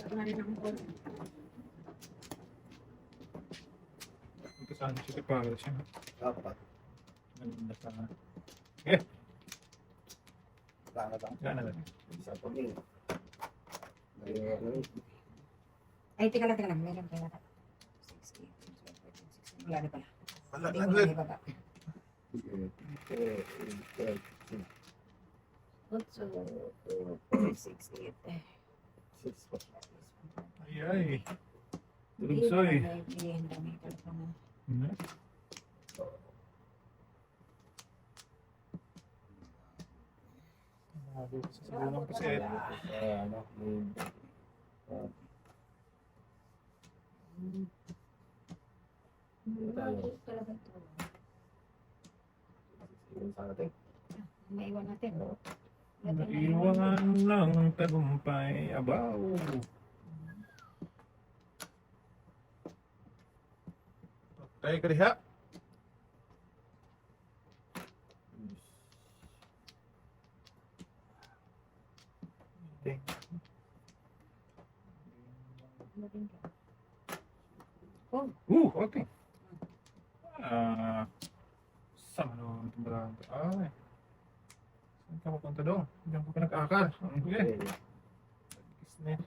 Ito saan siya para siya. Dapat. Ganda sa... Gana lang. Isa pa din. Ay, teka lang. Meron pa yata. 60. Wala na pala. Wala Hindi na ko na din. ibaba. So, 4, 6, 8. Ay. Tulugsoy. Ang dami talaga na. Sa bulang kasi. Ano, Talaga ito. sa atin. Maiwan natin. Naiwan ng tagumpay. Abaw. Tayo ka diha. Okay. Saan ano itong barangay? Ay. Saan ka mapunta doon? Diyan ko ka nag-akar. Ang huli. Kisnet.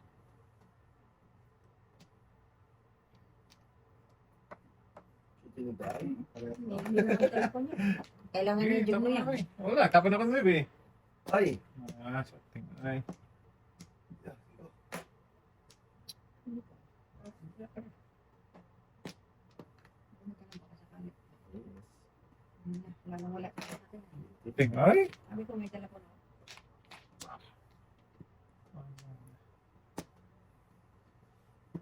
Kailangan na yung mo yan. Wala, kapan ako sa eh. Ay! Something. Ay. Wala. Something. Ay. Sabi ko may telepono.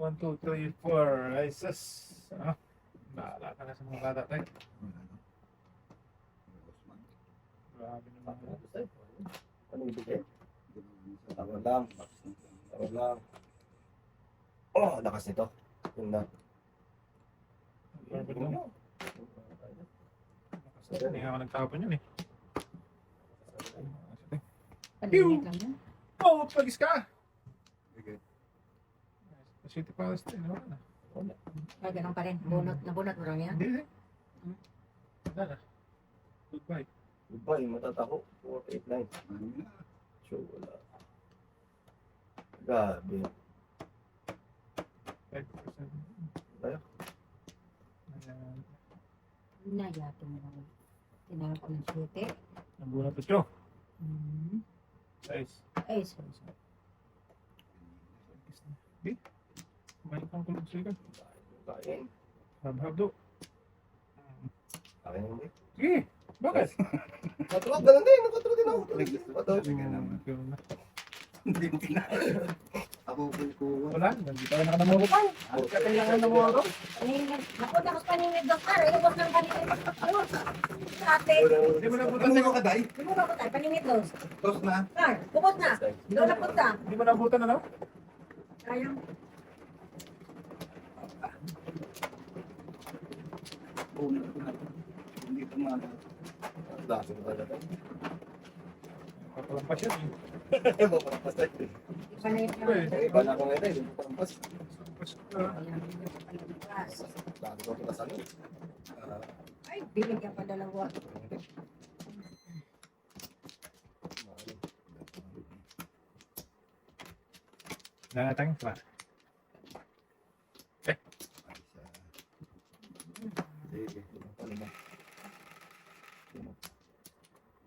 One, two, three, four. Ay, sus. Bahala ka na sa mga bata tayo. Grabe naman. Ano ibigay? Tawag lang. Tawag lang. Oh, lakas nito. Yun na. Grabe naman. Hindi nga ako nagtapon yun eh. Palimit lang yan. Oh, pagis ka! City Palace din, wala na. Ay, ganun pa rin. Nabunot mo lang yan. Hindi. Wala na. Goodbye. Goodbye, matatako. 489. Sure, wala. Gabi. 5%. Tayo. Ayan. Nayato mo lang. Tinawag ko ng sute. Nabunot ito. Size. Ay, sorry. Di? Kumain kang kulog sa'yo. Kain. Hab-hab do. Kain mo ba? Sige. Bakit? Matulog, ganun din. Nakatulog din ako. Matulog. Hindi mo kinain. Ako ko. Wala. Hindi pa na nakanamulo. Kailangan na mo ako. Naku, tapos paningid ng car. Ilabas ng paningid. Ano? Ate. Hindi mo nabutan Ano na mo ka, Day? Hindi mo napunta. Paningid dos. Tos na. Car, bukod na. Ikaw napunta. Hindi mo nabutan ano? Sayang. Hindi ko na. Dasi ko talaga. Papalampas yan eh. Mapalampas tayo. Iba na yung Iba na ako ngayon eh. Mapalampas. Palampas ka. Dati ko kita sa'yo. Ay, binigyan pa dalawa. Nanatang pa.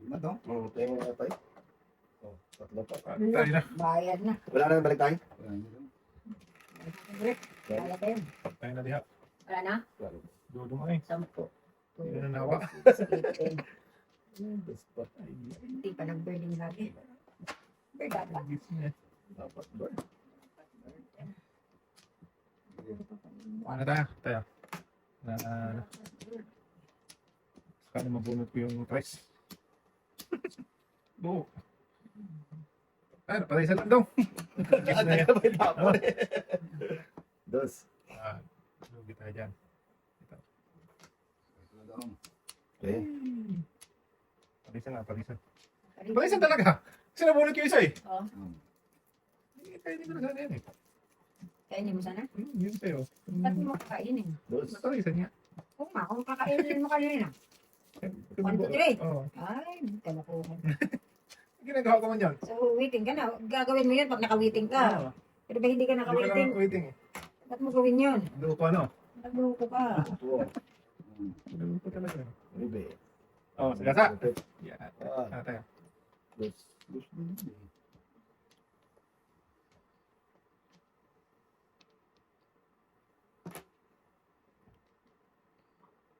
Lima to? Oo, tayo mo na tayo. Oh, tatlo pa. Tayo na. Bayad na. Wala na balik tayo. Kaya tayo. Tayo na diha. Wala na? Dudong ay. 10. Hindi na nawa. 18. Hindi pa nag-burning lagi. Bird pa. Dapat ba? Ano tayo? Tayo. Sana mabunot ko yung price. Buo. Ano, patay sa lang daw. Dos. Lugi tayo dyan. Ito. Okay. Palisan nga, palisan. Palisan talaga. Kasi nabunot yung isa eh. Oh. Hindi tayo dito na sana yan eh. Kainin mo sana. Yun sa'yo. Ba't mo kakainin? Dos. Natarisan niya. Oo nga, kung kakainin mo kanina. 1, 2, 3. Oo. Ay, kalokohan. Ginagawa ko man yan. So, waiting ka na. Gagawin mo yun pag naka-waiting ka. Oo. Pero ba hindi ka Hindi ka naka-waiting? na waiting eh. Ba't mo gawin yun? Lupa no? Nagloko ka. Wow. Lupa talaga. Ribe. Oo, sagasa. Yan. Ah, Tayo. dos. Gusto mo yun eh.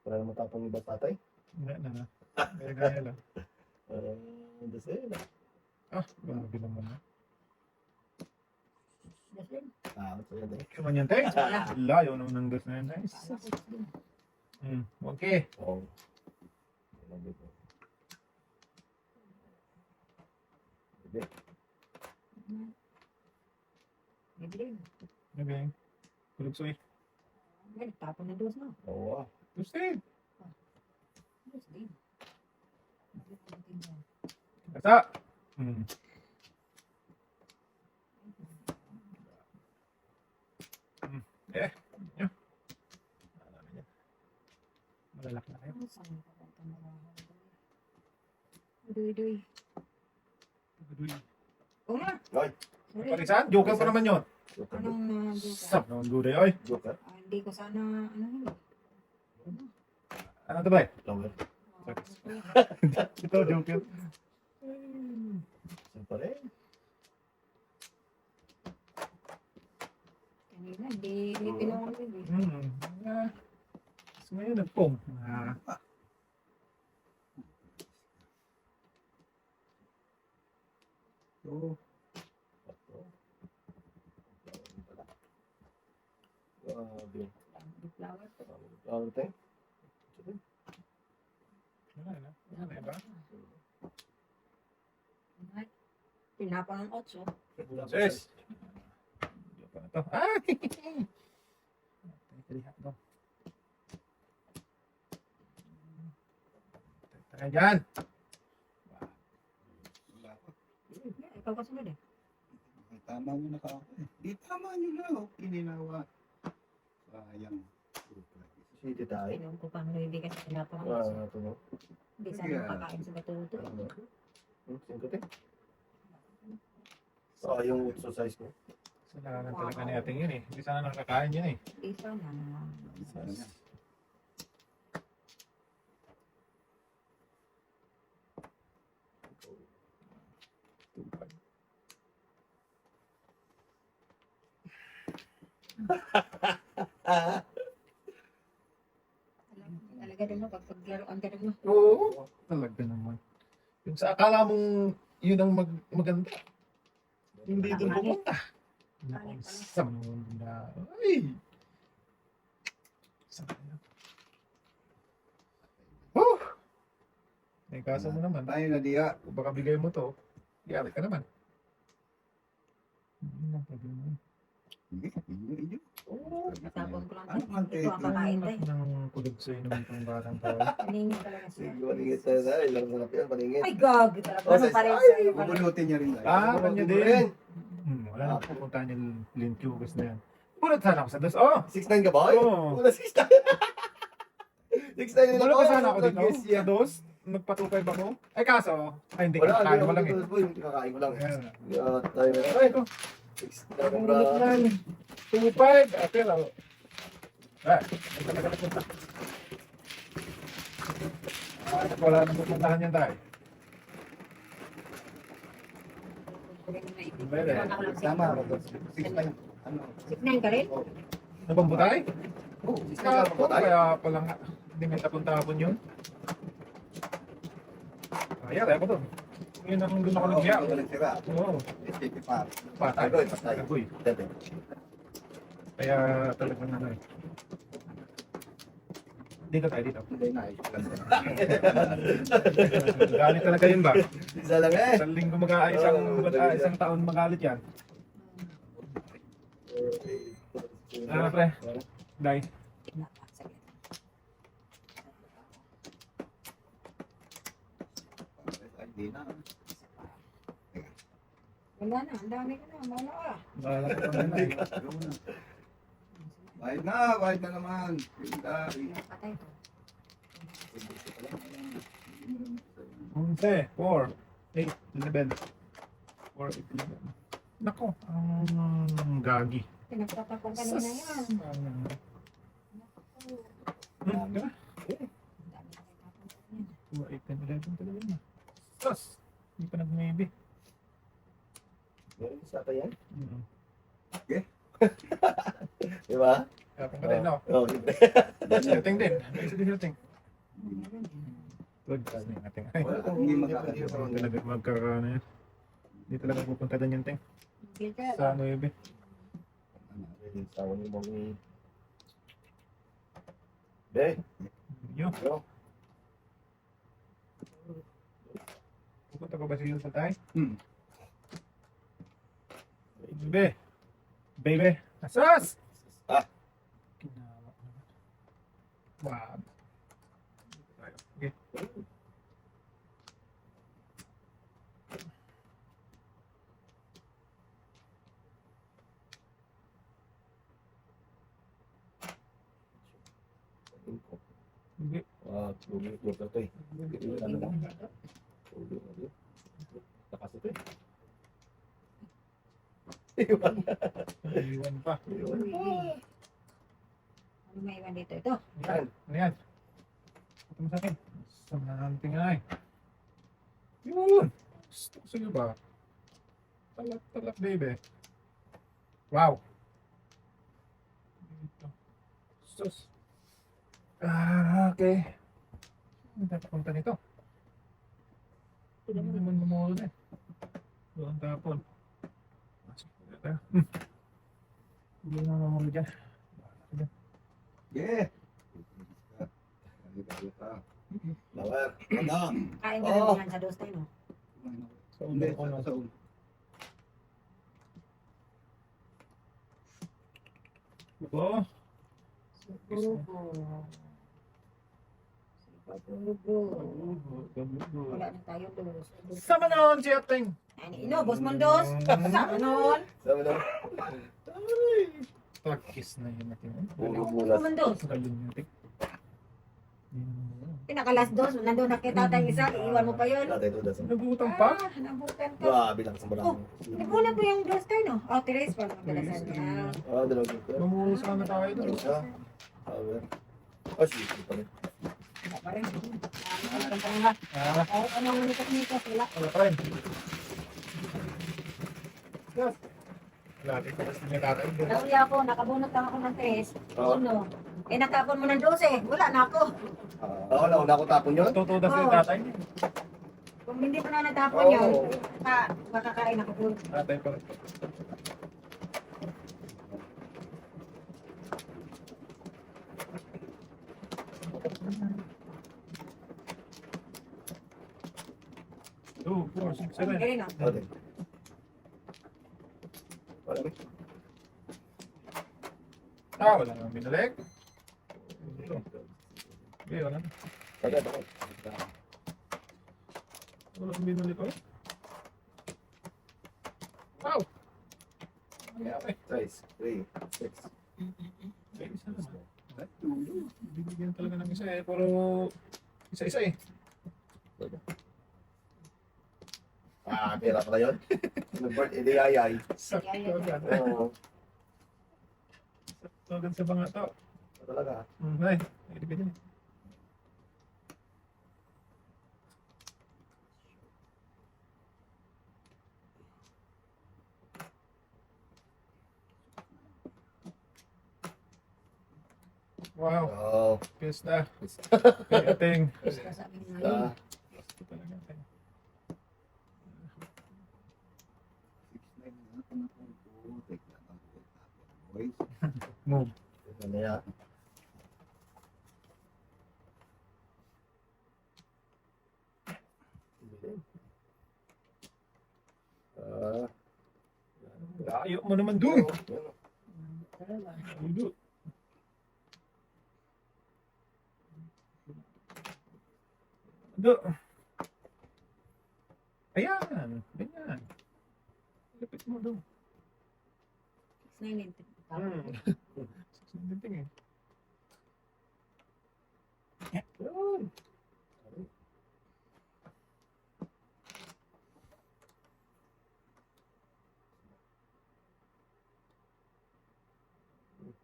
Para naman tapang iba tatay. Hindi na. May gaya lang. Dos eh. Ah, grabe naman na. Dasin. Takot sa'yo din. Kaman yan tayo. Layo naman ng dos na yan guys. Okay. Oo. Ribe. Bibili. Okay. Kulugsoy. Ay, tapon na dos na. Oo ah. Gusto Dos din. Kasa. Eh. Yun. Malalak na kayo. Udoy. Oo nga. Ay. Sorry. Parisan? Joker pa naman yun. Joker. Anong joke? Sap naman guday. Oy. Joker. Hindi ko sana, ano yun? Ano to ba? Lower. Ito, Joker. Siyempre. Kanina, hindi tinawag ko eh. So ngayon, nagpong. Oo. Ito. Grabe. Flower. Flower tayo. Ano ba? Tinapang ang 8. Yes. Joker na to. Ah! Lihat to. Tayo dyan. Wala ko. Ikaw kasunod eh. Ay, tama nyo na ka ako eh. Di tama nyo na ako. Kininawa. Sayang. City tayo. Pinom ko pang hindi kasi tinapang ang 8. Ito mo. Hindi sana makakain sa batuto. Singkote. So, yung exercise ko. Kasalanan talaga ni ating yun eh. Hindi sana nakakain yun eh. Hindi sana. Sana. Talaga din mo, pag paglaruan ka mo. Oo. Talaga naman. Yung sa akala mong yun ang maganda. Hindi doon pupunta. Nakasam na. Ay! Sayang. Oh! May kaso mo naman. Tayo na diya. Kung baka bigay mo to, yari ka naman. Hindi ang problema. Hindi. Inyo. Oo. Natapon ko lang. Ano man Ito ang kakain tayo. Nang kulog sa'yo naman itong batang tao. Paningin talaga siya. Sige, paningin tayo na. Ilang sarap yan, paningin. Ay, gag! Talaga Oh, naman pa rin ay, sa'yo. Bubulutin niya rin tayo. Ah, kanya din. Wala na pupuntahan yung Lintiugas na yan. Punot sana ako sa dos. Oh! 6'9 ka ba? Ay, Oo. wala 6'9. 6'9 nila Wala ko. ka sana ako dito. Yes, Sa yeah. dos. Nagpatukay ba ko? Ay kaso, ay hindi Wala, ka kakain mo lang eh. Hindi kakain ko lang. Ayan. Tayo na. Ay, ito. 6'9 Ulit bra. lang. 2.5. Ah, pero. Ah, ay talaga napunta. Ah, wala na pupuntahan yan tayo. Tama. 6'9". Ano? 6'9 ka rin? Nabambutay? Oh, 6'9 Ah, ka pa tayo. kaya pala nga. Hindi may tapon-tapon yun. Kaya, tayo ko doon. Yun ang doon ako nagsiya. Oo, nagsira. Oo. STP pa. Patay. Agoy, patay. Agoy. Dati. Kaya talagang ano eh. Dito tayo, dito. Hindi na. Ayos lang. Galit talaga yun ba? Isa lang eh. Isang linggo isang taon magalit yan. Ah, pre. Dai. Hindi na. Wala na, ang dami ko na. Wala ka. Bahala ka pa na. Bahid na naman. Patay ko. 11, 4, 8, 11. 4, 8, 11. Nako, ang gagi. Pinagtatapon kanina yan. Hmm, diba? Ang dami na pinagtatapon kanina. 4, 8, 10, 11 talaga na. Sus! Hindi pa nag-maybe. Meron sa atin yan. Mm-hmm. Di ba? Kapag ka rin, no? Oo, siyempre. Shooting din. May isa din shooting. Good. Kasi natin. Ay, Hindi hindi talaga magkakaano yan. Hindi talaga pupunta din yung ting. Filter. Sa 9. Sawa ni Mami. Be, Yun. yo. Pupunta ko ba siya sa tayo? Hmm. Baby. Baby. Asas! Ah. Kinawa naman. Wow. Okay. Hindi. Tulog na to eh. Ano ba? Tulog na to. Takas ito eh. Iwan. Iwan pa. Iwan. Ano may iwan dito? Ito. Yan. Ano yan? Ito mo sa akin. Saan na natin nga eh. Yun. Gusto ko sa'yo ba? Talak, baby. Wow. Dito. Sus. Okay. Ano tayo papunta nito? Hindi naman mamahal eh. Doon tapon. Masok na tayo. Hindi naman mamahal dyan. Yeah. Bawal. Ano? Kain ka rin yan sa dos tayo, no? Sa Hindi, ulo ko na. sa ulo. Ito. Wala na tayo dos. Sama na si Ating. Ay, inubos mo dos. Sama nun. Sabi na. Ay. Practice na yun natin. Puro Inubos bulas. mo dos. Galing natin. Pinakalas dos. Nandun nakita tayong isa. Iiwan mo pa yun. Dati ito, das. Nagutang pa? Nabutan ka. Grabe lang sa barang. Naguna po yung dos tayo, no? Oh, Teres, parang magdalasan niya. Dalawang dito. Mamulus ka na tayo doon. Isa. Sabi. Ah, sige pa rin. Wala pa rin. Ano pa rin ba? Ano ang ulikat-nikas? Wala. Wala pa rin. Yes. Wala rin. Tapos niya tatay. Nauli ako, nakabunot lang ako ng 3. Oo. Uno. Eh, natapon mo ng 12. Wala na ako. Wala ko na ako tapon yun. Tutudas yung tatay. Kung hindi ko na natapon yun, makakain ako po. Tatay pa rin. Two, four, six, seven. Galing, no? Okay. Wala rin. Wala nang binalik. Okay, wala na. Agad ako. Wala nang binalik ko. Wow! Nangyari. 6, 3, 6. May isa naman. Bibigyan talaga ng isa eh. Pero isa-isa eh. Pera pala yun. Nag-birth, edi ayay. Sakto agad. Oo. Sakto agad sa mga to. Talaga. Ay, ibigay din. Wow, Oo. pista. Kaya ating. Basta sabi nga yun. Gusto talaga ating. 6'9" na ako na po. Take lang ang boys. Move. Ano yan? Ah. Layo mo naman dun. Ulo. Do. Ayan. Ganyan. Lapit mo daw. 690. Sinditing eh. Yun.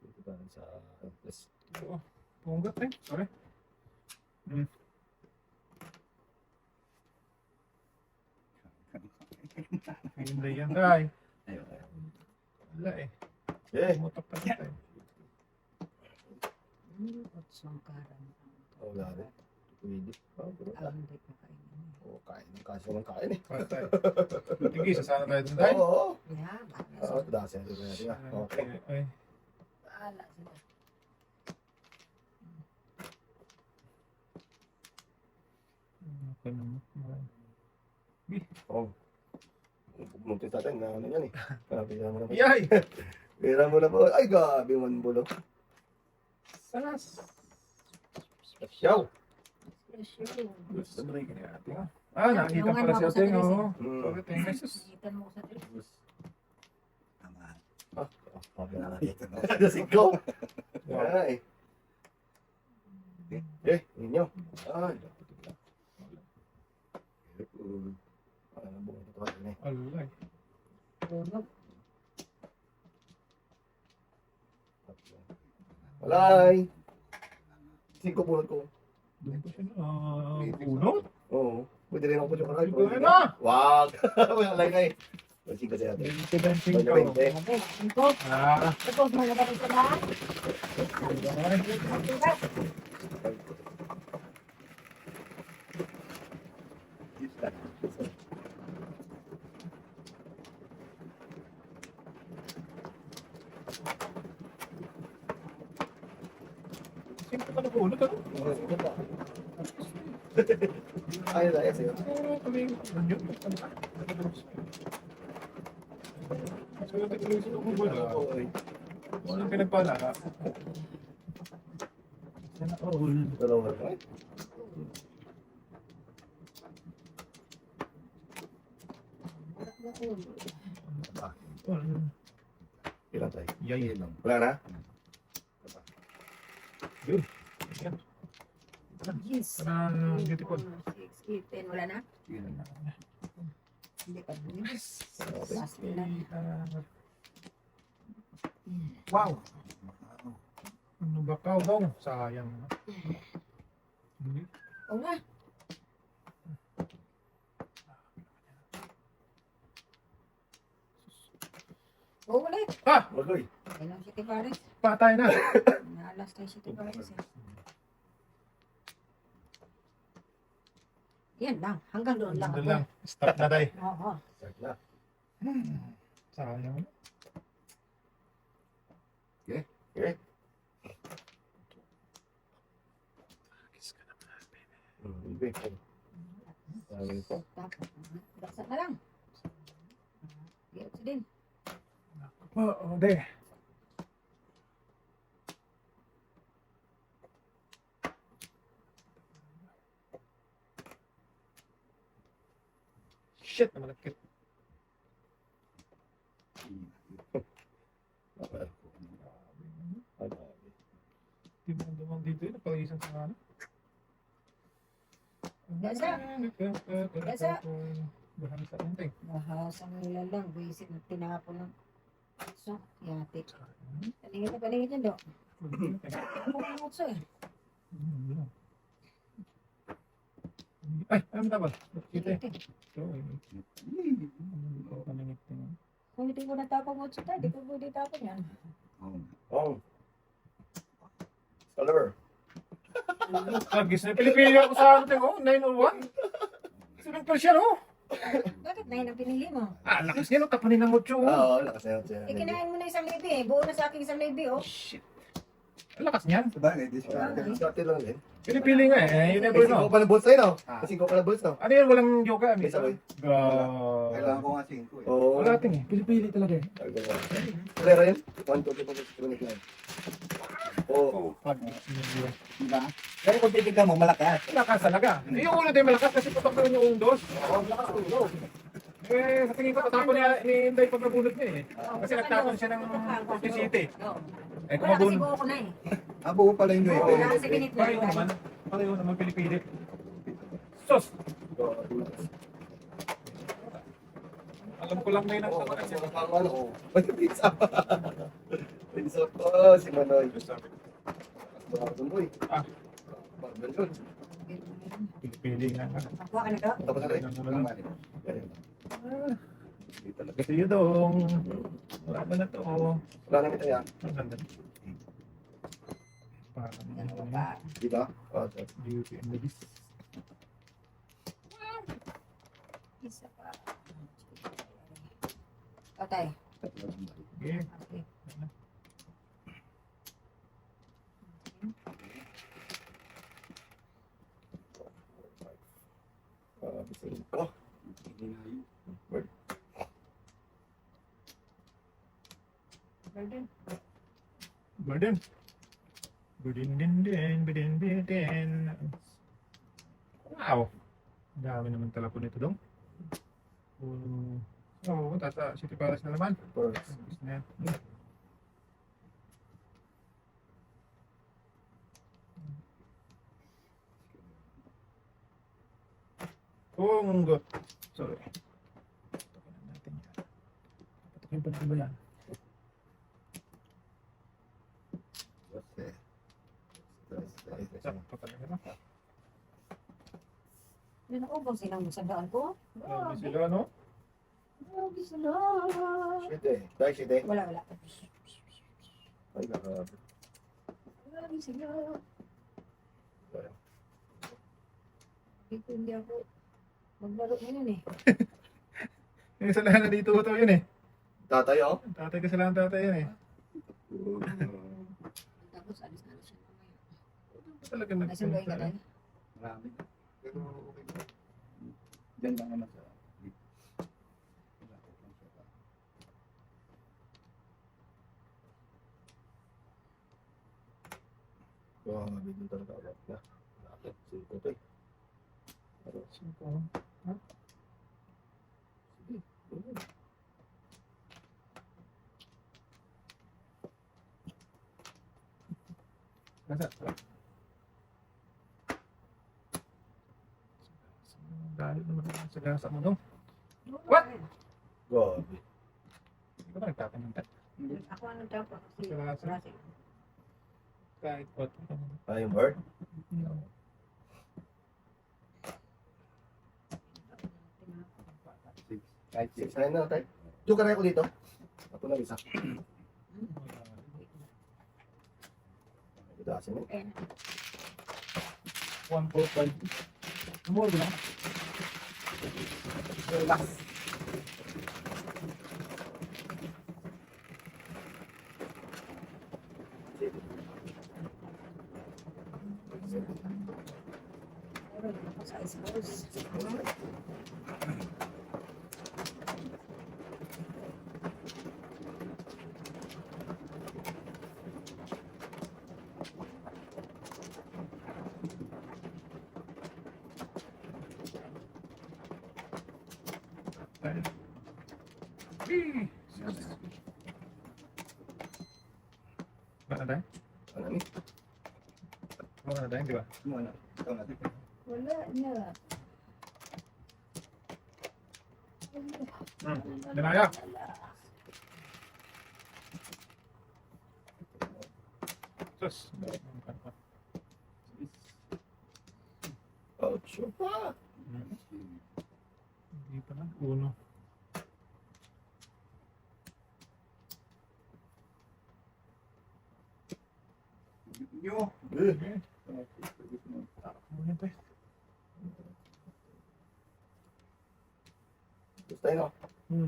Dito tayo sa plus. Oo. Punggat eh. Sorry. Hindi yan tayo. Ayun. Wala eh. Eh, Mutok pa tayo. At sangkaran. wala rin. Pwede. Hindi pa kainin. Oo, kain. Kaso naman kain eh. Para tayo. Tinggi, sasana tayo dun tayo. Oo. Yeah, Oo, dasa ito na rin. Okay. Ay. bahala sila. Okay naman. Oo. Pumunti sa atin na ano yan eh. Pira mo na po. Yay! Pira mo na po. Ay, gabi man bulok. Salas! Yaw! Presyo. Gusto mo rin kanya ate. Nakakita pala si ate. Oo. Sorry, thank you. Sus. Nakita mo ko sa tres. Tama. Nakita na. Kasi ko. Ay. Eh, ninyo. Ay. Ano buong ito eh. Alay. Tulog. Walay. Singko punot ko. Doon pa siya na. Unod? Oo. Pwede rin ako po yung Ito na! Wag! Walay na eh. Singko siya ate. 20 Banyo 20. Sabi, ito. Ito, mga kapatid sa lahat. Sino ka na unod? Ano? Ayun na, sa'yo. Kami, ano yun? So, yung teknology ko ba na? Anong pinagpala? Sana all. Dalawa na. Ilan tayo? Yay. Wala na? Yun. Yan. Yes. Parang beautiful. 6, 8, 10. Wala na? Hindi pa buwis. Last na. Wow! Ano ba ka daw? Sayang. Hindi. Oo nga. Oo ulit. Magoy. Ayun ang City Paris. Patay na. Naalas tayo City Paris eh. Yan lang. Hanggang doon lang Doon ako. lang. Stop na tayo. Oo. Start na. Sayang. Okay. Hindi. Sabi ko. Tapos, daksa na lang. Hirap si din. Oo, de. Shit, namalakit. Di mo naman dito yun. Napalisan sa ano. Gasa. Gasa. Bahan sa ating. Nahasang nila lang. Visit na tinapon ng so, yate. Paningit niya do. Ano ang utso eh? Ay, ano dapat? Kita eh. Ite. So, paningit niya. Kung hindi ko natapang utso tayo, di ko pwede tapang yan. Oh. Scholar. Agis na Pilipino ako sa ano oh, 901. Sunod pa siya, no? Bakit na yun ang pinili mo? Lakas niya, no? Kapanin ng mucho. Oo, lakas na yun. Eh, kinain mo na 1,000 eh. Buo na sa akin 1,000 oh. Shit. Lakas niyan. Sabagay, discard. Discarte lang din. Pinipili nga eh. You never Kasi know. ko pa ng bolsa yun, no? Kasi ko pa ng bolsa, no? Ano yun? Walang yoga. Isa boy. Kailangan ko nga 5 eh. Oo. Wala ating eh. Pilipili talaga eh. Pero rin? 1, 2, 3, 4, 5, 6, 7, 8, 9. Oo. Diba? Pero kung titignan mo, malakas. Malakas talaga. Yung ulo din malakas kasi patok na yung dos. Lakas ko, no? Eh, sa tingin ko, tatapon ni Inday pag nabunod niya eh. Kasi nagtapon siya ng 50 City. Oo. Eh, kung Wala kasi mabunod. buo ko na eh. Buo pala yung Oo, duwende. nasa pinit na. Pareho naman. Pareho naman, pilipilit. Sos! Alam ko lang na yun ang Oo, sabaran kasi niya. mga ano, pizza. Pizza po, si Manoy. Bago mo eh. Ah. Barbel yun. Pilipili nga nga. Nakuha ka na to? Tapos na rin. Hindi talaga sa'yo dong. Wala ba na to? Wala na kita yan. Ang ganda. Parang Ano ba? Di ba? Oo, sir. Beauty and the Beast. Isa pa. Patay. Okay. Okay. Bisayin ko. Burden. Burden. Burden din din. Burden din din. Wow. Ang dami naman talaga nito dong. Oo, tata City Palace na naman. First. Ayos na yan. Kunggo. Sorry. Patukin natin yan. Patukin pa ba yan? Sakto talaga na. Yan ako bang sinang ko? Grabe sila, no? Grabe sila. Shit eh. Dahil shit eh. Wala, wala. Ay, grabe. Grabe sila. Hindi ako maglaro ngayon eh. Yung kasalanan na dito ito yun eh. Tatay oh. Tatay kasalanan tatay yan eh. Tapos alis na siya mamaya. Talaga Ay, sunduin ka tayo. Marami. Pero okay na. Diyan lang naman sa Grabe din talaga ako. Bakit? Sino to eh? Singko. Ha? Nasa? Dahil naman sa gasa mo dong. What? Grabe. Hindi ka ba nagtatanong ka? Ako ang nagtapos. Si Klase. Klase. Kahit what? Ay, yung bird? kahit Six na na tayo. Diyo ka na ako dito. Ako na isa. Ito asin eh. 145. More na. Relax. Meron ako sa ice Wala na tayo? Ano ni? Wala na tayo, di ba? Muna. Ikaw natin. Wala na. Dinaya! Sus! Ocho pa. Hindi pa na. Uno. Yo. Okay. Takot mo yun tayo. Gusto tayo no?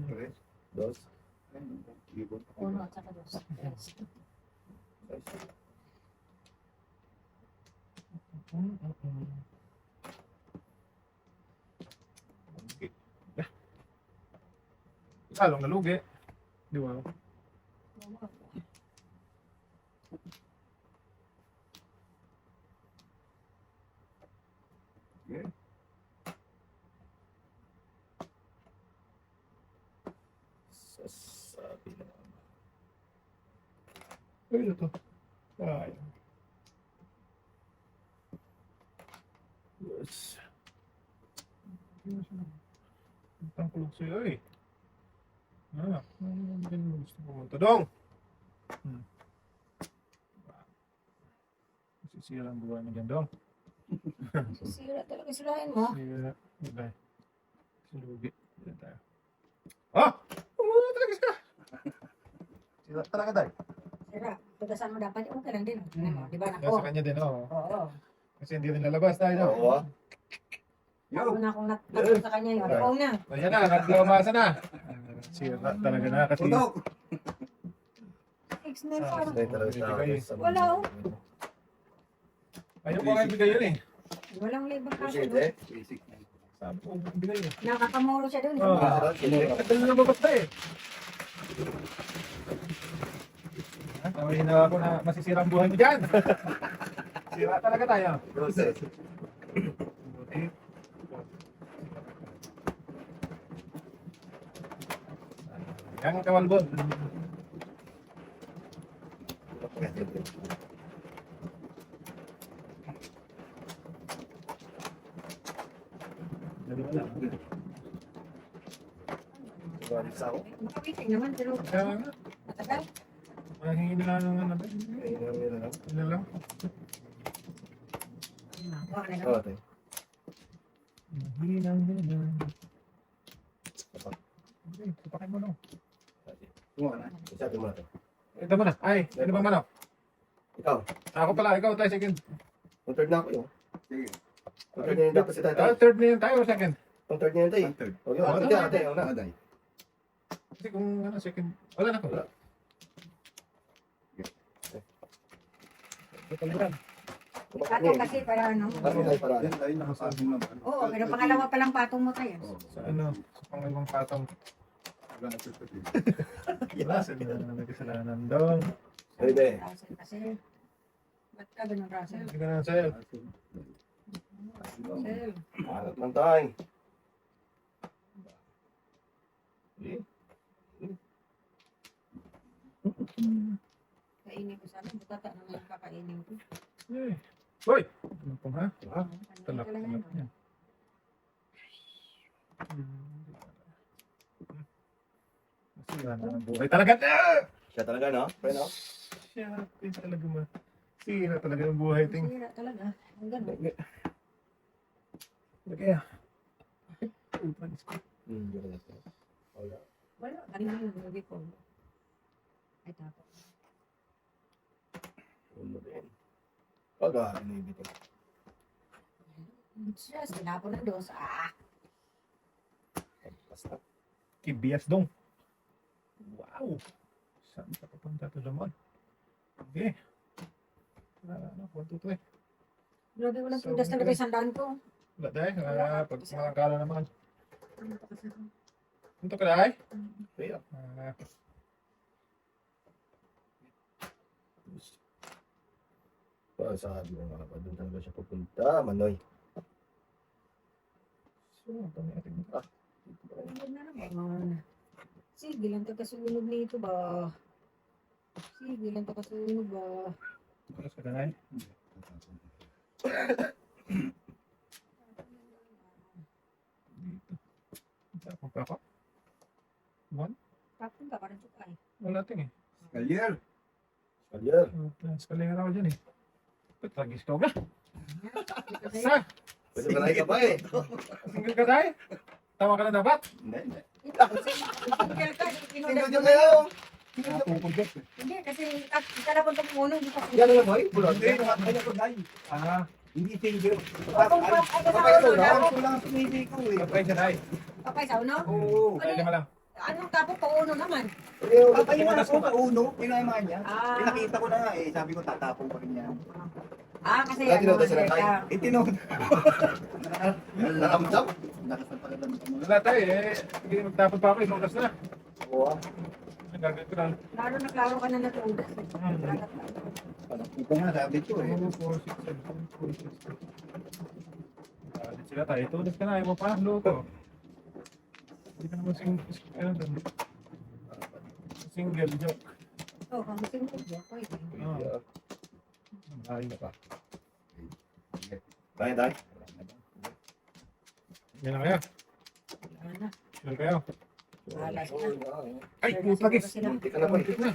Tres. Dos. Libon. Uno at saka dos. Yes. Okay. Yeah. Salong nalugi. Di ba? Sabi na. Ay, ito. Ay. Yes. Ang tangkulog sa'yo eh. Ano gusto pumunta dong? Sisira ang buhay na dyan dong. Sisira talaga sirahin mo. Sira. Diba? Silugi. Diyan tayo. Ah! Umuha talaga siya! Sila talaga tayo. Sira. Tugasan mo dapat. Okay lang din. Ano mo, di ba Nasa nako? kanya din, oo. Oo. Kasi hindi rin lalabas tayo, no? Oo. Ako na akong natakot sa kanya yun. Ikaw na. Ayan na, naglamasa na. Sira talaga na kasi. Tutok! Fix na yun. Sila talaga sa Wala, oh. Ayaw ko nga ibigay yun eh. Walang libang kaso. Bullshit no? eh. Basic na. Sabi ko, ibigay yun. Nakakamuro siya dun. Oo. Tagal na lumabas na eh. Tawahin na ako na masisira ang buhay mo dyan. Sira talaga tayo. Process. Buti. Yan ang kawalbon. Makawiting naman. Pero Kaya nga, matagal. mahingi na lang ng ano. Ano lang. Wala na Oo, lang. tayo. Mahingi lang din. Tupakin mo lang. Tuwa na. Sabi mo na tayo. Ito mo na. Ay, ano ba manok? Ikaw. Ako pala, ikaw tayo second. Ang third na ako yun. Sige. Ang third na yun dapat si tatay. Third na yun tayo o second? Ang third na yun tayo. Ang third. O yun, ang third tayo. Una. Aday. Kasi kung ano, second. Wala na ko. Wala. Ito lang. Pato kasi para ano. Kasi tayo para. Yan tayo nakasabing naman. Oo, pero pangalawa pa lang patong mo tayo. Sa ano, sa pangalawang patong. Wala na certificate. Wala, sila na nagkasalanan daw. Pwede. Russell kasi. Ba't ka ganun, Russell? Hindi ka na sa'yo. Russell. Harap lang tayo. Kainin ko sana. Butata naman yung kakainin ko. Eh. Hoy! Ano po ha? Talak. Talak niya. Masira na ang buhay talaga. Siya talaga, no? Pre, no? Siya, talaga ma. Sira talaga ang buhay ting. Sira talaga. Ang ganun. Kaya. Yun na tayo. Wala. Wala. Kanina yung movie ko. Ay, tapos. Uno din. Pag ano yung bito. Stress. Tinapon ng dos. Basta. Kibias dong. Wow! Saan ka papunta to naman? Okay. Ano, 1, 2, 3. Grabe, walang So, tudas talaga yung sandaan ko. Wala dahil. Pag makakala naman. Ano pa kasi ako? Punto ka dahil? Kaya. Sabi ko nga pa, doon talaga siya pupunta, Manoy. So, ito na ating Huwag na naman. Sige lang to kasunog nito ba? Sige lang to kasunog ba? oras ka dahil. Tapos pa ako. 1? Tapon ka parang tukay. Wala ting eh. Kalyer. Kalyer. Skalingan ako dyan eh. Ba't tragis ka ba? Kasi Sa? Pwede ba na ka pa eh? Single ka dahil? Tama ka na dapat? Hindi, hindi. single ka, Single dyan kayo! Pupunta. Hindi, kasi ika na punta mo muna. Hindi ka Yan na boy, bulot. Hindi, nakakaya ko dahil. Ah, Hindi single. Kung ay ka sa Papay uno, na. Ako lang pinili ko eh. patry siya dahil. papay sa uno? Oo. Ay, lima lang. Anong tapos pa uno naman? Papay na ako sa uno. Pinama niya. Ah. Pinakita ko na nga eh. Sabi ko tatapon pa rin yan. Kasi Dati ano, daw sila teka. tayo. Itinod. Nakamdam. Nakasapalalan ko mo. Wala tayo eh. Hindi magtapon pa ako. Isang oras na. Oo. Nagagawin ko na. Klaro na klaro ka na natudas. Ito nga sabi ko eh. 4, 6, 7, 8, 4, 6. Dito sila tayo. Tulis ka na. Ayaw mo pa. Luto. Hindi ka naman sing... Ano doon? Single joke. Oo, kung single joke, pwede. Oo. Ay, na pa. Tayo, tayo. Yan na kayo. Wala na. Sure kayo. Wala sila. Ay, Sure na putagis. siguro sila. Munti ka na ba? Muntik na.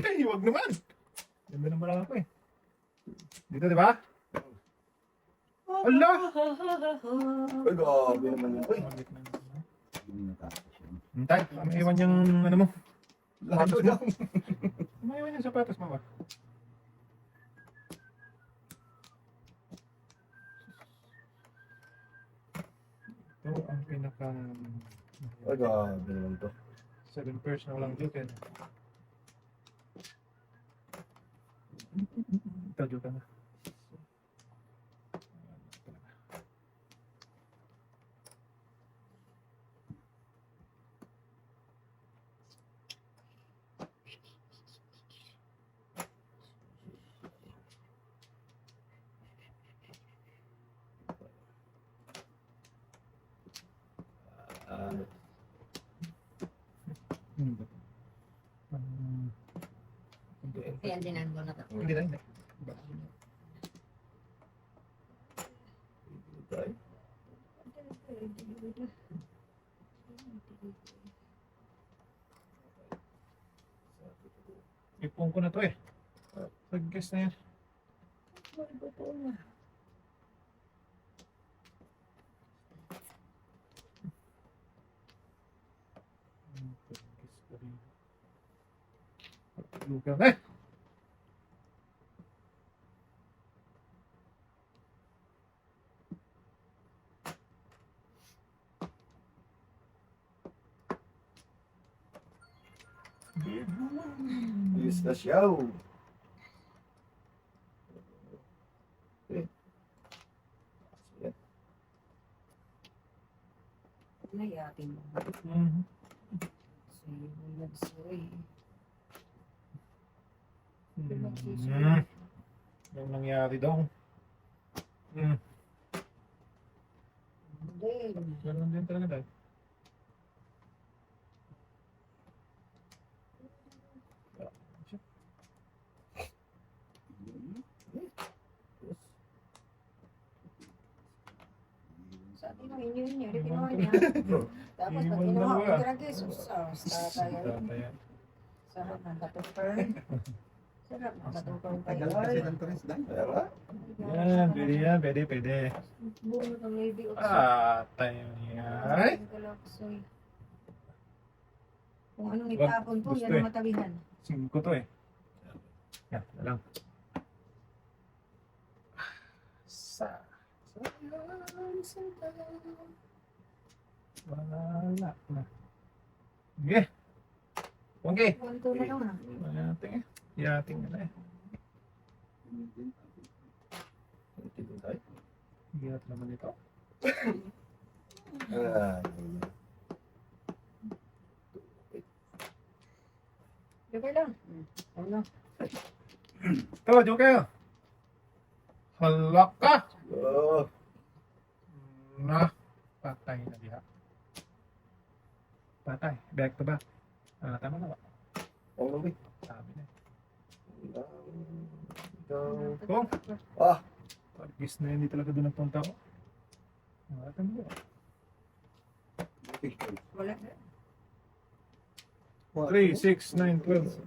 Ay, huwag naman. Ganda naman lang ako eh. Dito, di ba? Ala! Ay, grabe naman yun. Uy, Hintay, may iwan yung ano mo. lalo lang. May iwan yung sapatos mo ba? Ito ang pinaka Ay, grabe naman to. 7 pairs na walang joke eh. Ito joke na. Ayan, dinando na to. Hindi na, hindi. Tayo. Ipon ko na to eh. Pag-guess na yan. Pag-guess ko rin. Lugar na eh. Yes na siya. Okay. Yan. Nayatin mo. Mhm. Nagsoy. Yung nangyari daw. Din. Ganun din talaga dahil. Sabi ko, inyo, di kinuha niya. Tapos pag Iwan kinuha ko, dalawa. grabe, sus, tatay. Sarap ng katupper. Sarap ng katupper pa Tagal kasi yun. ng tres dahil. Kaya nga. Yan, pwede yan, pwede, pwede. Bunot ang lady of Tayo niya. Ay! Kalaksoy. Kung anong Wag, itapon po, gusto yan ang matabihan. 5 to eh. Yan, na lang. Wala na. Sige. Okay. Punto na lang ha. Yating eh. Yating na eh. Munti din tayo. Hiyat naman ito. Ah, Joker lang. Ano? Ito, Joker. Halak ka. oh. Na. Patay na diha. Patay. Back to back. Tama na ba? Oo naman. Sabi na. Ikaw. Kung. Ah. Pag-guess na hindi talaga doon nagpunta ko. Tama ba? Wala. 3, 6, 9, 12.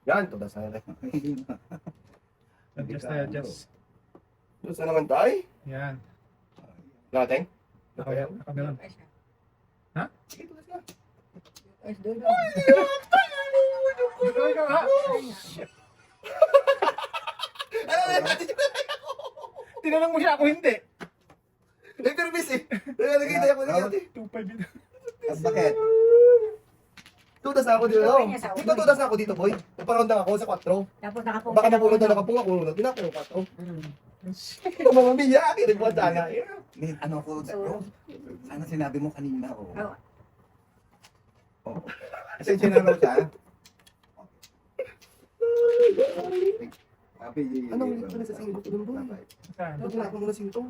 Yan, ito na sana. Adjust na adjust. Doon saan naman tayo? Yan. Natin? Nakagalan. Sige, ito na siya. Ay, doon. Ito ka ha? Ano na natin? Tinanong mo siya ako hindi. Nag-nervous eh. Nalagay tayo ko na natin. 2-5 dito. Bakit? Tudas ako dito. Gawin niya sa Dito tudas ako dito, boy. Naparoon ako sa 4. Tapos nakapong Baka mapulot na nakapung ako. Tinapos yung 4. Ito mga biya. Kinagbuhat sana. Ano ko, bro? Sana sinabi mo kanina, oh. Oh. Oh. Kasi sinaraw siya. Sabi, Anong ulit ka na sa singko ko dun, boy? Saan? Ba't wala akong muna singko?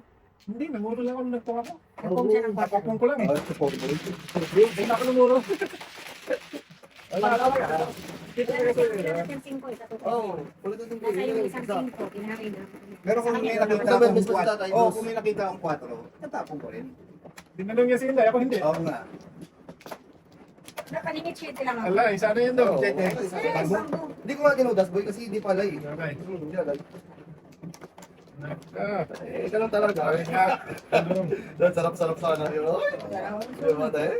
Hindi, nanguro lang ako nung nagtunga ko. Napong siya ng bata. Napapong ko lang eh. Ah, support, boy. Hindi na ako namuro. Oo, ulit ang Nasa yung isang 5, tinari na. Pero kung may nakita Kasama akong yung tatay 4, mo. kung may nakita akong 4, tatapon ko rin. Dinalong niya si Inday, ako hindi. Oo nga. Nakalimit siya lang ako. Ala, isa na yun daw. Oo. Check, check. Hindi ko nga tinudas boy kasi hindi pala eh. Okay. Hindi alay. Naka. Eh, ganun talaga. Ay, nga. Ano? Dan sarap-sarap sana yun. Diba tayo?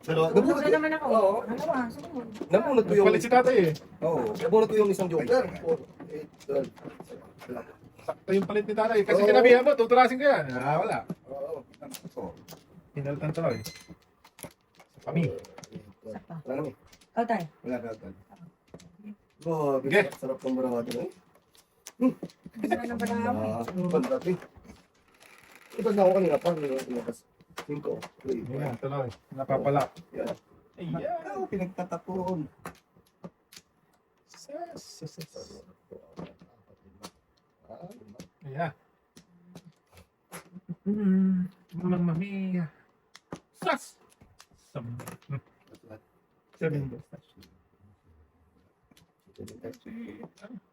Dalawa. Pumunta naman ako. Oo. Dalawa, sunod. Nabunod ko yung... Palit si tatay eh. Oo. Nabunod ko yung isang joker. 4, 8, 12. Sakto yung palit ni tatay. Kasi Oo. kinabihan mo, tuturasin ko yan. Ah, wala. Oo. Oo. Hinaltan tuloy. Sa kami. Isa pa. Wala naman. Oh, tayo. Wala ka agad. Oh, Okay. sarap ng barawado na eh. Isa na pala ako. Pantrap eh. Ipag na ako kanina pa. Lumakas. 5. Ayan, tuloy. Napapala. Yan. Ayan. Ikaw, pinagtatapon. Ayan. Mamma mia. Sas! Seven days.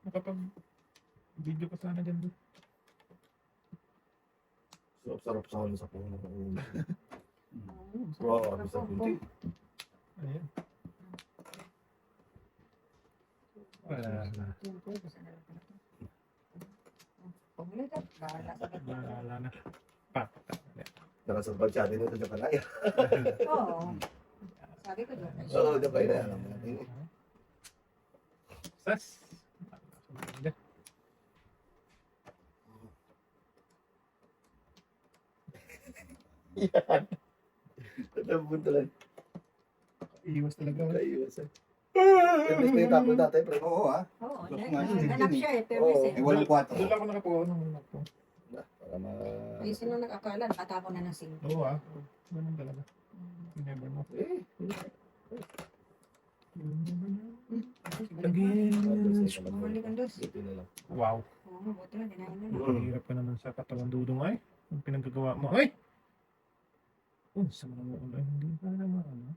Makapag-video ko sana dyan. Sarap sa ulo sa puno. Wow, Wow, sa puno. Ayan. Wala na. Pumulit ka. Bahala sa kanya. Wala na. Pat. Nakasabag siya din ito sa palaya. Oo. Sabi ko doon. Oo, dabay na. Alam mo natin eh. Sas. Yan. Nabunod talaga. Iwas talaga. Kaiwasan. Imbis na yung tapon dati, pre. Oo ah. Oo. Gusto nga yun, Hanap yun eh. siya eh. Pero Oo. Eh, walang 4. Doon lang ako nakapuha nung ako. Para ma... Ay, sino nag-akala? Nakatapon na ng 5. Oo ah. Ganun talaga. You never know. Eh, Bumalik ang dos. buti na lang. Wow. Oo, buti na. Dinahin na. Hirap ka naman sa katawan dudong ay. Ang pinagkagawa mo ay. Oh, sa mga mo ulo. Hindi ka naman ano.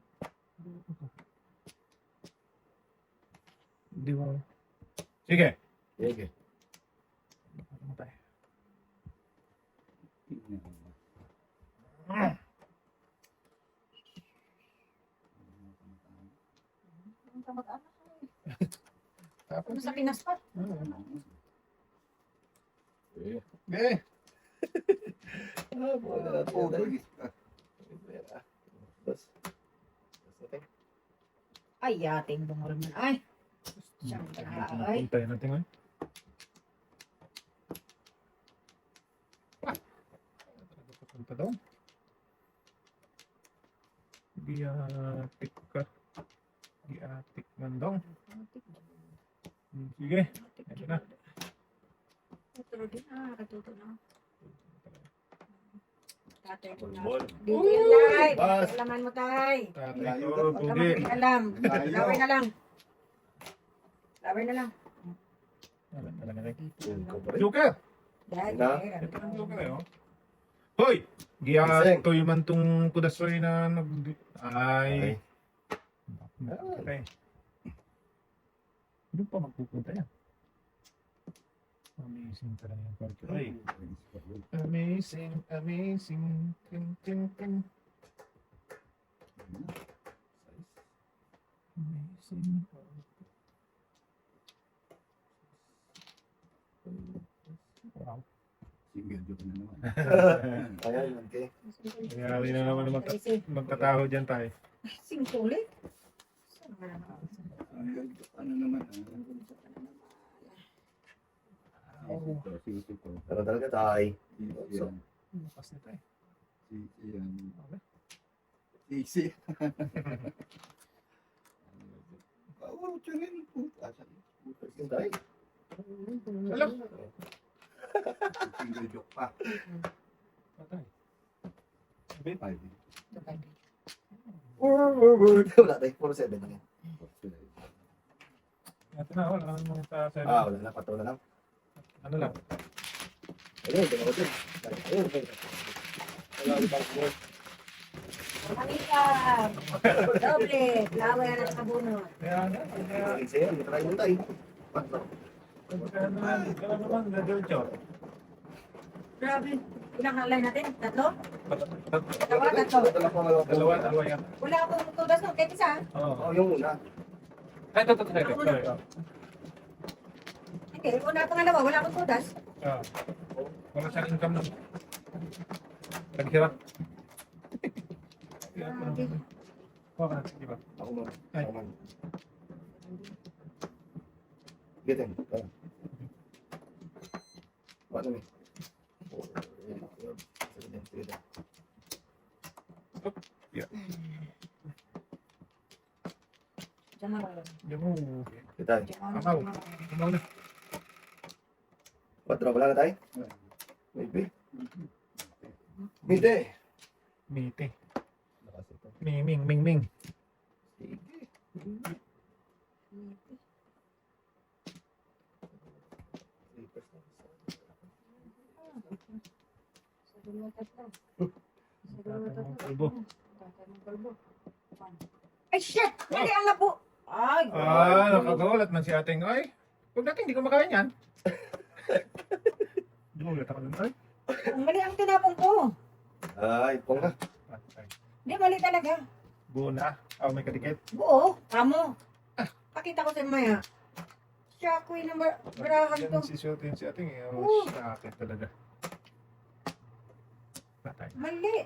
Hindi ba? Sige. Sige. Ano tayo? Ang kamag-anak. Tapos Ano sa Pinas pa? Eh. Eh. Ah, buwan na natin yan, dahil. Bas. Bas natin. Ay, yating bungol man. Ay. Siyang ay. Puntayan natin ngayon. Punta daw. Giatik ka. Giatik man daw. Sige. Ito na. Katuto din na. Katuto na. Tatay ko na. Ball. Dito yan, tay. Bas. Alaman mo, tay. Tatay ko, Huwag ka pugi. mag-alam. Tayo. Laway na lang. Laway na lang. Wala talaga rin. Ito pa rin. Joker! Dahil, Na? Ito ang joker eh, oh. Hoy! Giatoy man tong kudasoy na nag... Ay. Okay. Doon pa magpupunta yan. Amazing talaga yung park. Ay. Amazing, amazing. Ting, ting, ting. Amazing. Wow. Single joke na naman. Ayan, okay. Nangyari na naman magtataho dyan tayo. Singkulit? Saan nga naman? Single joke ano naman ah. Ito, ito. Pero talaga tayo. Yan. Bukas na tayo. Yan. Okay. Easy. Oo, tiyanin po. Yung tayo. Alam. Single joke pa. Patay. Sabi? 5. Wala tayo. Puro 7 lang yan. Ito na, wala kang mga sa Ah, wala na. 4 na lang. ano lang. Ayun, dalawa din. Ayun, okay. Wala ulit ang board. Manita. Doble. Flower at kabunot. Kaya nga, kaya... Isa yan, try mo tayo. Patro. Kaya naman, diretso. Grabe. Ilang halay natin? Tatlo? Dalawa, Tatlo? dalawa yan. Wala akong tudas no. Kahit isa. Oo. Oh, yung una. Ay, ito, sorry. Hindi. Una pangalawa. Wala akong tudas. Wala siyang income nun. Naghirap. Grabe. Okay, sige ba? Ako man. Ay. Ako man. Bitin. Paano ni? Diyan ako. Diyan mo. Bitay. Diyan ako. Amaw. Amaw na. Patro, wala na tayo? Maybe. Mite. Mite. Ming, ming, ming. Sige. Sa dalawa tatlo. Sa dalawa Tatay ng tatlo. kalbo. Tatay ng kalbo. Ay, shit! Mali ang labo! Ay! Nakagawalat man si ating, ay, huwag natin, hindi ko makain yan. Gulat ako dun, ay. Mali ang tinapon ko. Ay, pong na. Patay. Hindi, mali talaga. Buo na. May kadikit. Buo, kamo. Pakita ko sa maya. Siya ko yung barahan to. Yan si Shotin si ating, Oo. sakit talaga. Patay. Mali.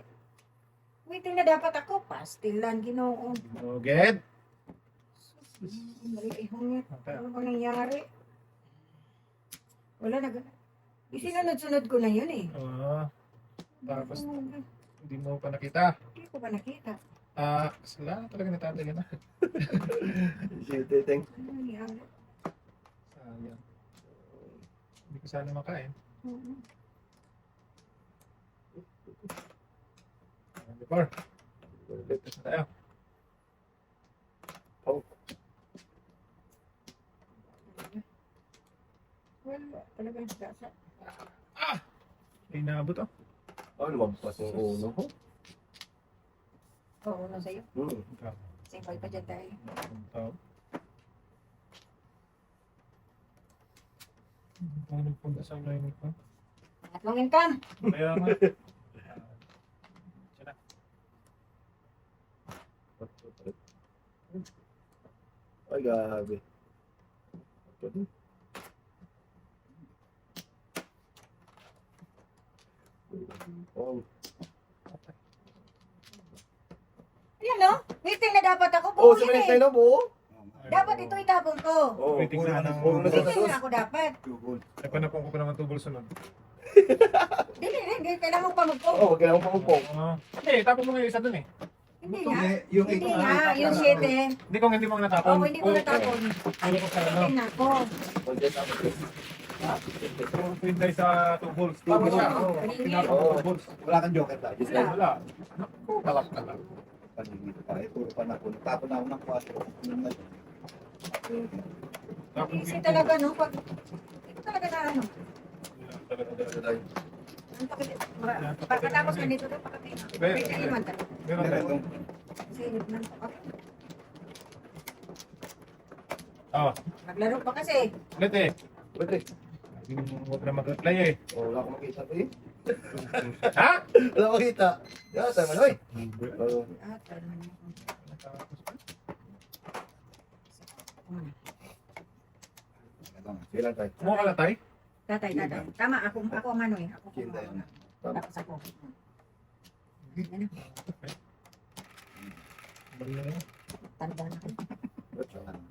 Waiting na dapat ako. Pastilan, ginoo. Get. Mali, ihungit. Patay. Ano ba nangyari? Wala na. Isinunod-sunod ko na yun eh. Tapos, hindi mo pa nakita. Hindi ko pa nakita. Sila talaga ni tatay na. Shit, thank. Ano nangyari? Sayang. Hindi ko sana makain. Oo. Before. Tapos na tayo. Wala. Talagang gasa. Ay, naabot oh. Oh, lumampas yung uno ko. Oo, ano sa'yo? Hmm. Singkol pa dyan tayo. Kung nagpunta sa line ko. Tatlong income. Kaya nga. Siya na. Ay, gabi. Oh, Ayan no? Waiting na dapat ako. oh, Bukuin sa eh. na buo? Dapat ito itapon ko. Oh, Waiting na ng- Waiting na ako dapat. Ay, panapong ko pa naman tubol sunod. Hindi. Kailangan mo pamagpo. Oh, kailangan mo pamupong. Hindi, tapos mo nga yung isa dun eh. Hindi nga. Yung Hindi nga. Yung 7. Hindi ko hindi mo natapon. Oo, hindi ko natapon. Ano ko sa ano? Waiting na ako. Pinday sa tubols. Tama siya. Oo, pinapang Oo. tubols. Wala kang joker tayo. Just Wala. like, Wala. Naku, kalak ka lang. Paligid pa. Puro pa na po. Tapon na ako ng 4. Easy talaga no? Pag, ito talaga na ano. Pagkatapos ka nito doon, may kaiman talaga. Meron tayo. Kasi nagnan pa ako. Naglaro pa kasi. Ulit eh. pwede. Huwag na mag-reply eh. Oh, wala akong makita pa eh. Ha? Wala akong makita. Yeah, tama na eh. Oh, Ah, tama na. sige lang tayo. Kumuha ka na tayo? Tatay. Tama, ako ang ano eh. Ako Kinda kung yun. ano. Tapos ako. Ano? Bali na yun. Tanda na ako.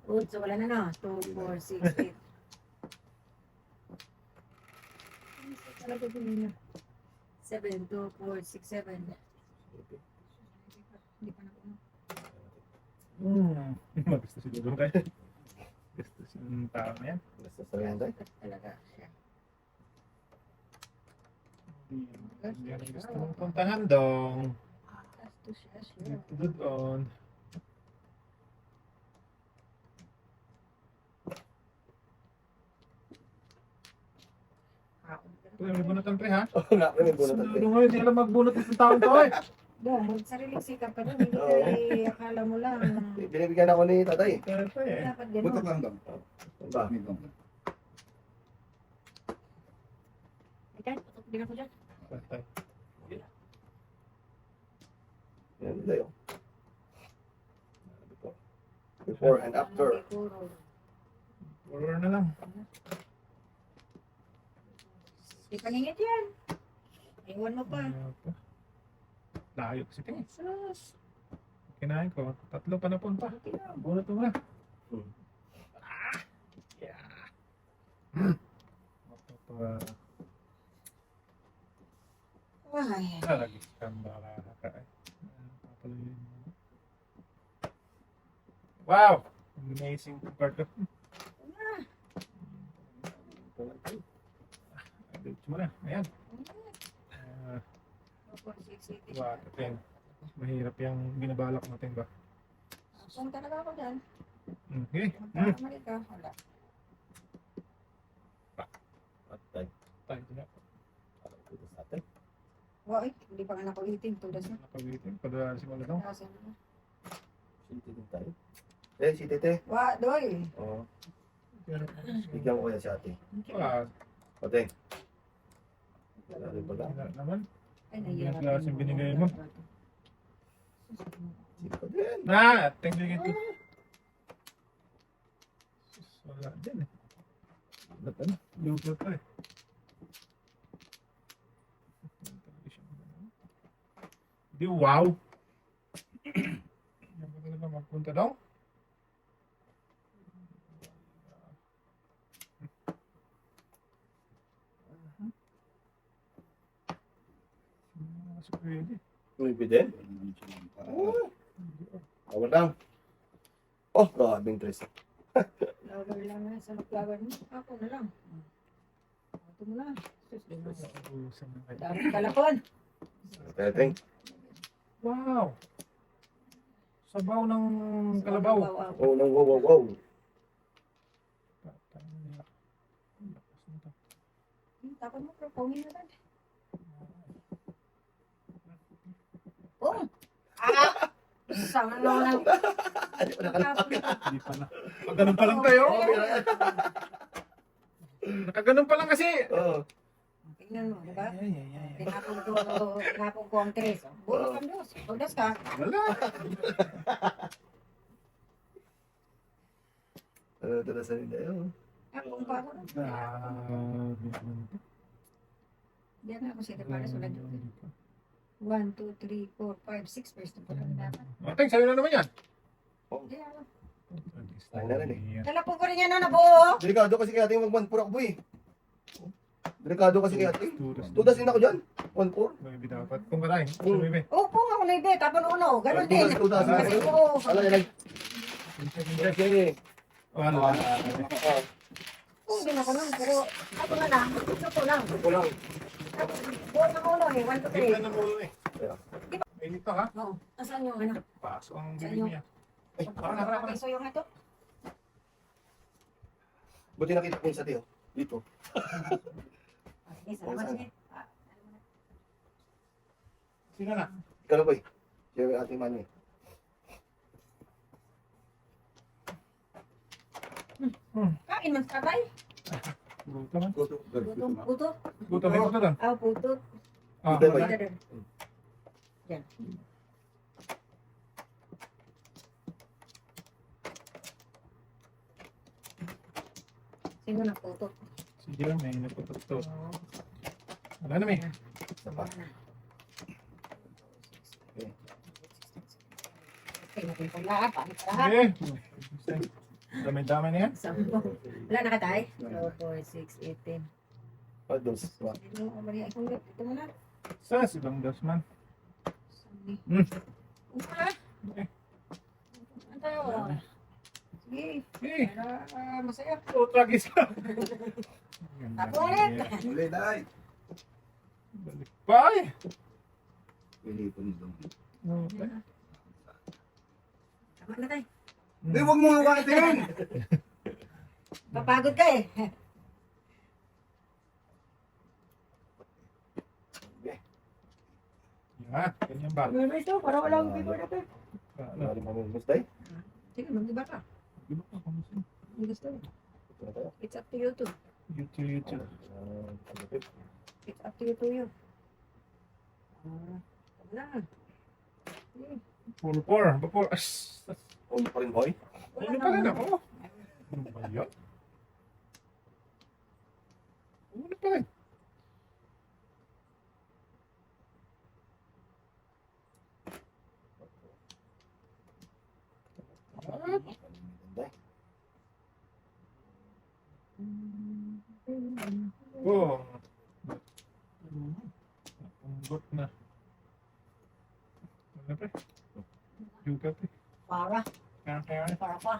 Good, so wala na no. 2, 4, 6, 8. Talaga din nila. 7, 2, 4, 6, 7. Hindi pa na ako. Magusto siguro kayo. Gusto yung tao na yan. Basta sabihan tayo. Talaga siya. Hindi yan ang gusto mong puntahan dong. Gusto siya. Good on. Ito yung bunot ng pre ha? Oo nga, may bunot ang Sunod ngayon, hindi alam magbunot ng taon to eh. Doon, magsariling sikap ka doon. Hindi ka akala mo lang. Binibigyan ako ni tatay. Tatay eh. Dapat Butok gano'n. lang daw. Ba? Ito. Ikaw, patok din ako dyan. Tatay. Yan tayo. Before and after. Puro na lang. Di paningit yan. Iwan mo pa. Layo kasi tingin. Sus. Kinain ko. 3 panapon pa. Bunot mo na. Yeah. Ay, Lagi kang baka kakain. Papaloyin mo. Wow! Amazing part ko. Dito mo na. Ayan. Diba, Ting? Mahirap yung binabalak natin ba? kung talaga ako dyan, Okay. magkakamali ka, wala. Patay. Tayo na. Wait, hindi pa nga nakulitin. Tudas na. Nakawitin. Padala si Mala daw. Kasi na. Siti din tayo. Eh, si Tete. Wa, doy. Oo. Bigyan ko kaya si ate. Ah, Ate. Wala rin pala. wala naman. Ay, Yung nahihirap. klaseng binigay mo. Siko din. Na! Tingnan ko. Wala din eh. Ba't ano? Lupa pa eh. Di wow! Yan ba talaga magpunta daw? Masuk pwede. Tumipid din? Awal lang. Oh, grabing tres. Flower lang na sa flower mo. Ako na lang. Ito mo na. Sus, di mo. Ubusan na kayo. Dami kalapon. Teteng. Wow! Sabaw ng kalabaw. Wow. Oh, nang wow, wow, wow. Tapon mo, pero pawin na lang. Oh! Ah! Sama na lang. Hindi pa na. Pag ganun pa lang tayo. Nakaganon pa lang kasi. Oh. Tingnan mo, di ba? Ay, ay, ay. Tinapon ko ang tres. Bulo kang dos. Pagdas ka. Wala. Ano ito na sa nila yun? Tapon ko ako. Diyan ako sa para sa ulan. 1, 2, 3, 4, 5, 6 first na pala dapat. Mateng, sa'yo na naman yan. Diyan. Ay, na rin Talapon ko rin yan na nabuo. Delikado kasi kaya ating mag-1-4 ako eh. Delikado kasi kaya ating. Tudas din ako dyan. 1-4. Maybe dapat. Kung karain, maybe. Opo nga ako na ibe. Tapon uno. Ganun din. Tudas. Kasi ko. Ala, yan. Sige. Wala. Kung din ako nun. Pero ako na lang. Ito ko lang. Ito lang. Buo na uno eh. 1, 2, 3. Tignan na muna eh. Mainit pa ha? Oo. Asan yung ano? Paso ang bibig niya. Ay, parang Okay, so yung ito. Buti nakita ko yung sa tiyo. Dito. Okay, salamat sige. Sino na? Ikaw na po eh. Siya yung ating mani. Kain man sa tatay. Guto man. Gutom. Puto. Guto, may guto doon. Ah, puto. Ah, Guto ba? wala. Dito din. Yan. Sino na puto? Si Jeremy, naputot to. Wala na may. Isa pa. Okay, natin pang lahat. Paano pa lahat? Sige. Dami-dami na yan. Sampo. Wala na ka tayo? 4, 6, 18. Dos. Ito mo na. Sa ibang dos man. Sabi. Wala. Okay. Ano tayo? Sige. Eh, Para masaya. oh, tragis ka. Tapo ulit. Muli, day. Balik pa eh. Pilipon doon. Okay. Tama na tayo. Eh, huwag mo hukatin! Papagod ka eh. Ha? Ganyan ba? Ano ito? Para wala akong bigor na ito. Ano? Ano mo mustay? Sige, mag-iba ka. Di ba ako gusto? Ang gusto mo. Ito na tayo. It's up to you too. YouTube. Pagkapit. It's up to you to you. Wala. Full four. Bapor. Ulo pa rin, boy. Ano pa rin ako? Ano ba yun? Ano pa rin? Ganda. Oh. Unggot na. Ano pa? Yuka pa. Para. Kaya. Para pa.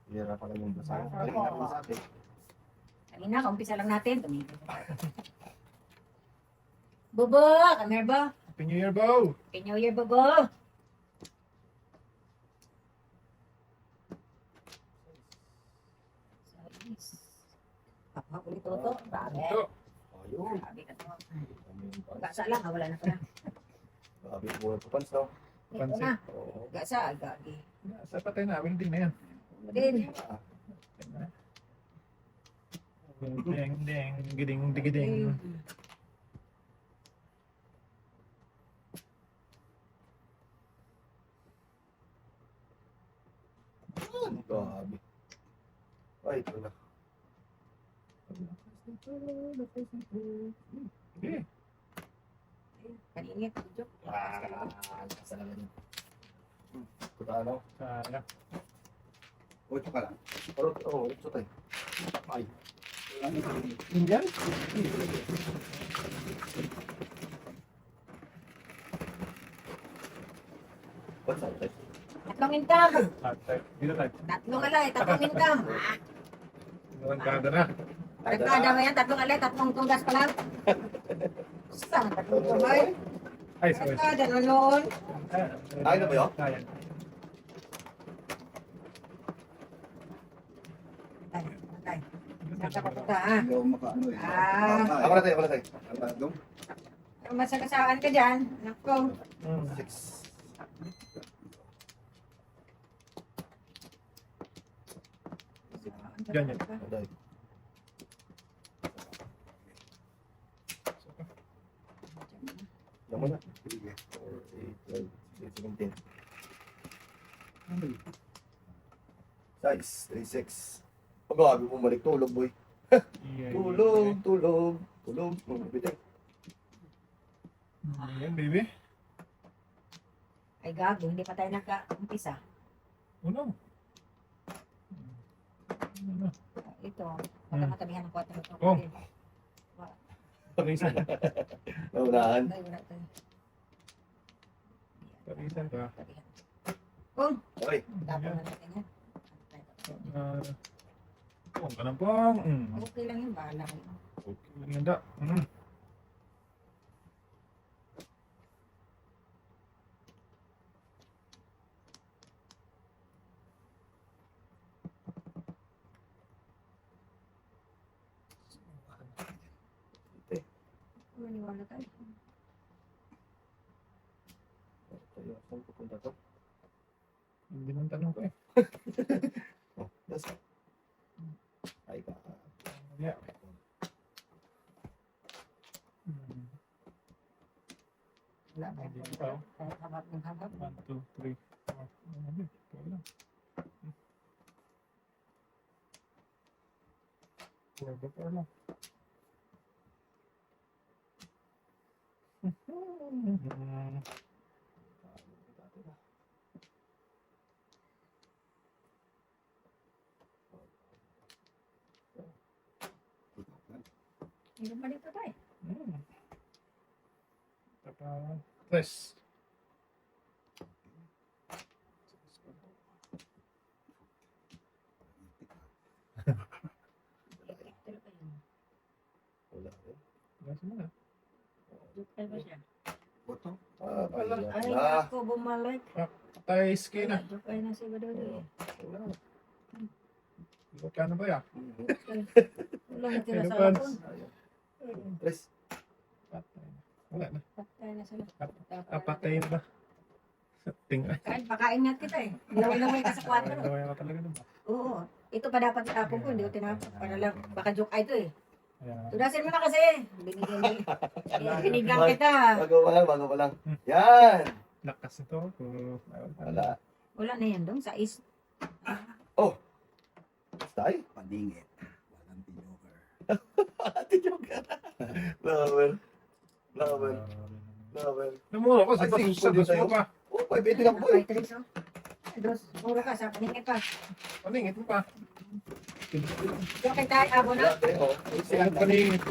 Hira pa lang yung basa. Kanina po sa atin. Kanina, kaumpisa lang natin. Tumigil. Bobo! Come here, ba? Happy New Year, Bo! Happy New Year, Bobo! Hap-hap ulit ito. Grabe. Ito. Ayun. Grabe ka to. Gasa lang, wala na pala. Grabe po yung pupans, no? Ito Pansin. na. Oo. Gasa, gagi. Sa patay na. Welding na yan. Din. Ding, ding, giding, digiding. Grabe. Ay, ito na. Okay. Kanina, tudyo. Gasa na lang. Kuta ano? Sayang. Ocho ka lang. Pero, oo, ito tayo. Ay. Ano ito? Indian? What's up, tayo? Tatlong income. Dito tayo. Tatlong alay, tatlong income. Narangkada na. Barkada mo yan, tatlong alay, tatlong tunggas pa lang. Saan? Tatlong tungay? Ay, sorry. Barkada na noon. Kaya na ba yun? Kaya. Tay, saan ka papunta, ha? Hindi ako makaano eh. Ah. Ako na tayo, ako na tayo. Tatlong? Kung masagasaan ka dyan, nako. 6. Ganyan. Aday. Yan mo na. Sige. 4, 8, 12, 17. Size, 36. Pag-abi mo balik tulog, boy. Tulog, tulog, tulog. Bitin. Yan, baby. Ay gago, hindi pa tayo nagka-umpisa. Uno. Ano? Ito, magkamatabihan ng 4 ito. Oh. Parisan. Naunahan. Ay, wala tayo. Parisan ka. Tabihan. Kung, Okay. tapon na natin yan. Pong ka ng pong. Okay lang yun, bahala kayo. Okay, ganda. Maniwala tayo. Tayo, saan pupunta to? Hindi nang tanong ko eh. Oh, das. Ay, ka. Yeah. Wala pa. Hindi pa. Kahit habap ng habap. 1, 2, 3, 4. Ano ito lang. 4 ba 4 lang? Hindi pa dito tayo. Tapos, tres. Wala rin. Nasa mo na. Dito ba siya? Oto? Wala. Ay, Ah, ako bumalik. Tay ski na. Dito kayo na si Badoy. wala. Kano ba ya? Wala na tira Ano sa pa? lapon. Tres. Patay na. Wala na. Patay na sila. Apatay na. Tingay. Kahit pakain nga kita eh. Laway-laway ka sa kwarto. Gawin ka talaga diba? Oo. Ito pa dapat itapon ko, hindi ko tinapon. Para lang, baka joke ay ito eh. Ayan. Tudasin mo na kasi. Binigyan kita. Bago pa lang. Yan! Lakas ito. Wala. Wala na yan dong, sa is. Stay? Paningit. Walang tinoker. Ate Joker. Lover. Lover. Lover. Namuro ko sa Ay, dos sa simple dos din mo sa'yo. pa. Oh, 580 lang boy. Ay, Tres, oh. Dos, puro ka sa paningit pa. Paningit mo pa. Joke tayo, abo na. Wala, oh. Paningit.